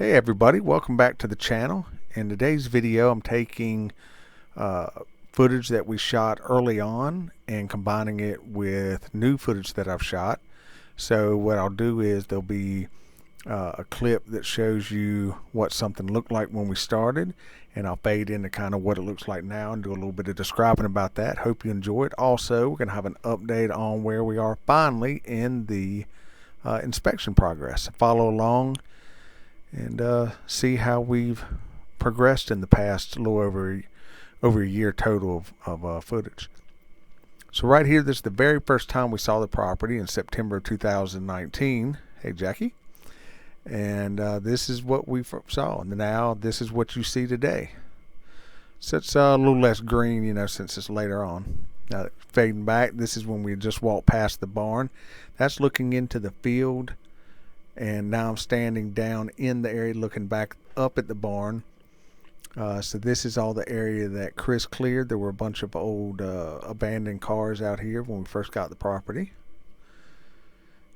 Hey everybody, welcome back to the channel. In today's video I'm taking footage that we shot early on and combining it with new footage that I've shot. So what I'll do is there'll be a clip that shows you what something looked like when we started, and I'll fade into kind of what it looks like now and do a little bit of describing about that. Hope you enjoy it. Also, we're going to have an update on where we are finally in the inspection progress. Follow along and see how we've progressed in the past little over a year total of footage. So right here, this is the very first time we saw the property in September of 2019. Hey Jackie. And this is what we saw, and now this is what you see today. So it's a little less green, you know, since it's later on. Now fading back, this is when we just walked past the barn. That's looking into the field. And now I'm standing down in the area looking back up at the barn. So this is all the area that Chris cleared. There were a bunch of old abandoned cars out here when we first got the property.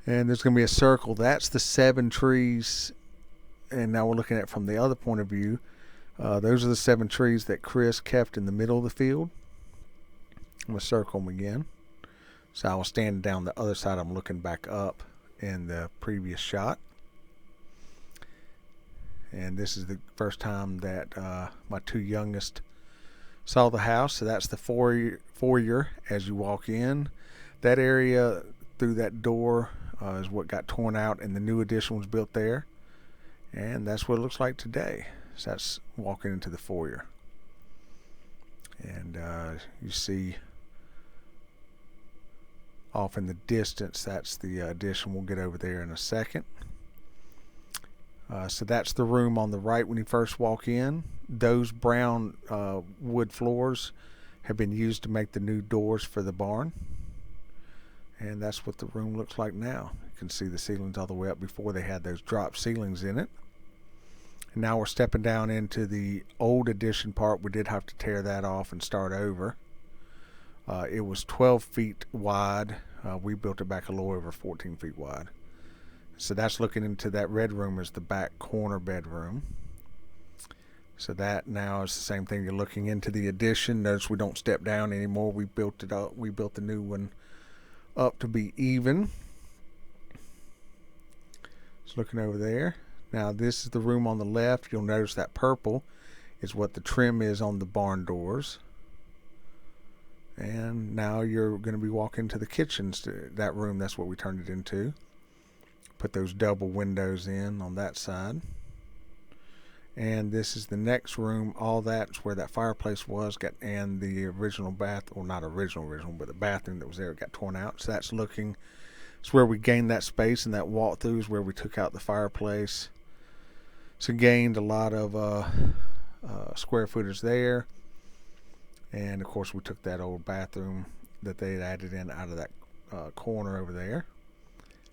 And there's going to be a circle. That's the 7 trees. And now we're looking at it from the other point of view. Those are the 7 trees that Chris kept in the middle of the field. I'm going to circle them again. So I was standing down the other side. I'm looking back up in the previous shot, and this is the first time that my 2 youngest saw the house. So that's the foyer as you walk in. That area through that door is what got torn out, and the new addition was built there, and that's what it looks like today. So that's walking into the foyer, and you see off in the distance, that's the addition. We'll get over there in a second. So that's the room on the right when you first walk in. Those brown wood floors have been used to make the new doors for the barn, and that's what the room looks like now. You can see the ceilings all the way up. Before they had those drop ceilings in it. And now we're stepping down into the old addition part. We did have to tear that off and start over. It was 12 feet wide. We built it back a little over 14 feet wide. So that's looking into that red room as the back corner bedroom. So that now is the same thing. You're looking into the addition. Notice we don't step down anymore. We built it up. We built the new one up to be even. Just looking over there. Now this is the room on the left. You'll notice that purple is what the trim is on the barn doors. And now you're going to be walking to the kitchens. That room, that's what we turned it into. Put those double windows in on that side. And this is the next room. All that's where that fireplace was. And the original bath, or not original, but the bathroom that was there got torn out. So that's looking, it's where we gained that space, and that walkthrough is where we took out the fireplace. So gained a lot of square footage there. And of course we took that old bathroom that they had added in out of that corner over there,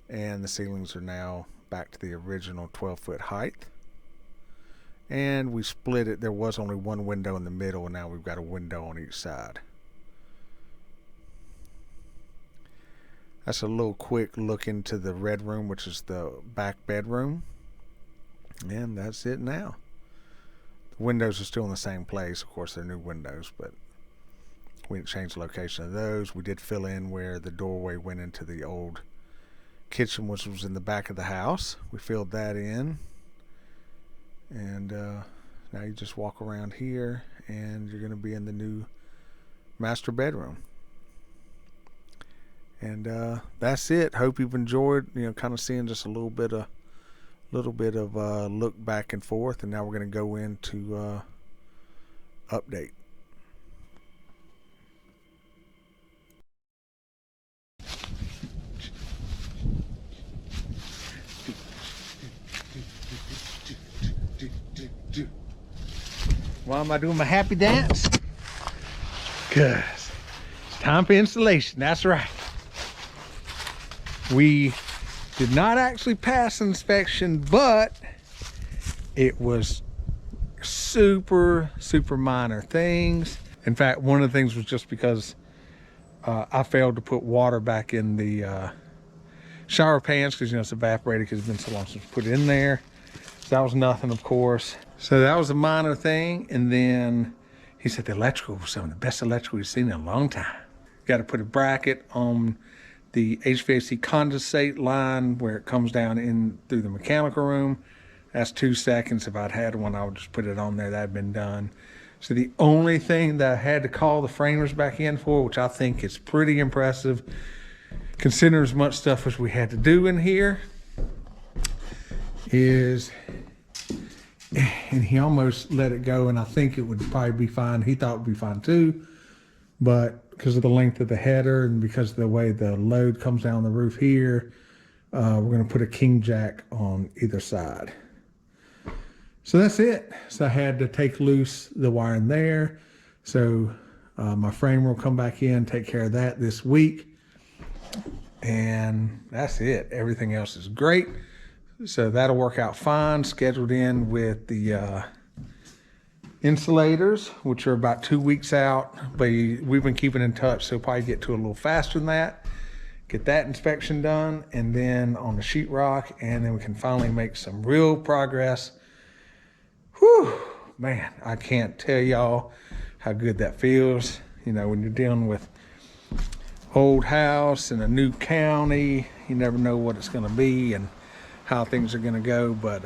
and the ceilings are now back to the original 12-foot height. And we split it. There was only one window in the middle, and now we've got a window on each side. That's a little quick look into the red room, which is the back bedroom, and that's it now. The windows are still in the same place. Of course, they're new windows, but we didn't change the location of those. We did fill in where the doorway went into the old kitchen, which was in the back of the house. We filled that in. And now you just walk around here, and you're going to be in the new master bedroom. And that's it. Hope you've enjoyed, you know, kind of seeing just a little bit of look back and forth. And now we're going to go into update. Why am I doing my happy dance? Because it's time for installation. That's right. We did not actually pass inspection, but it was super minor things. In fact, one of the things was just because I failed to put water back in the shower pans, because, you know, it's evaporated because it's been so long since we put it in there. that was nothing, of course. So that was a minor thing. And then he said the electrical was some of the best electrical he's seen in a long time. Got to put a bracket on the HVAC condensate line where it comes down in through the mechanical room. That's 2 seconds. If I'd had one, I would just put it on there. That had been done. So the only thing that I had to call the framers back in for, which I think is pretty impressive, considering as much stuff as we had to do in here, is, and he almost let it go, and I think it would probably be fine. He thought it would be fine too, but because of the length of the header and because of the way the load comes down the roof here, we're going to put a king jack on either side. So that's it. So I had to take loose the wiring there. So my framer will come back in, take care of that this week. And that's it. Everything else is great. So that'll work out fine. Scheduled in with the insulators, which are about 2 weeks out. But we've been keeping in touch, so probably get to a little faster than that. Get that inspection done, and then on the sheetrock, and then we can finally make some real progress. Whew, man, I can't tell y'all how good that feels. You know, when you're dealing with old house in a new county, you never know what it's going to be and how things are going to go. But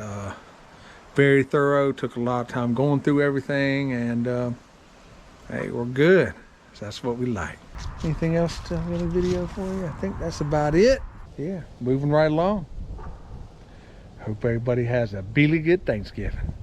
very thorough. Took a lot of time going through everything, and hey, we're good. So that's what we like. Anything else to really video for you? I think that's about it. Yeah, moving right along. Hope everybody has a Bealy good Thanksgiving.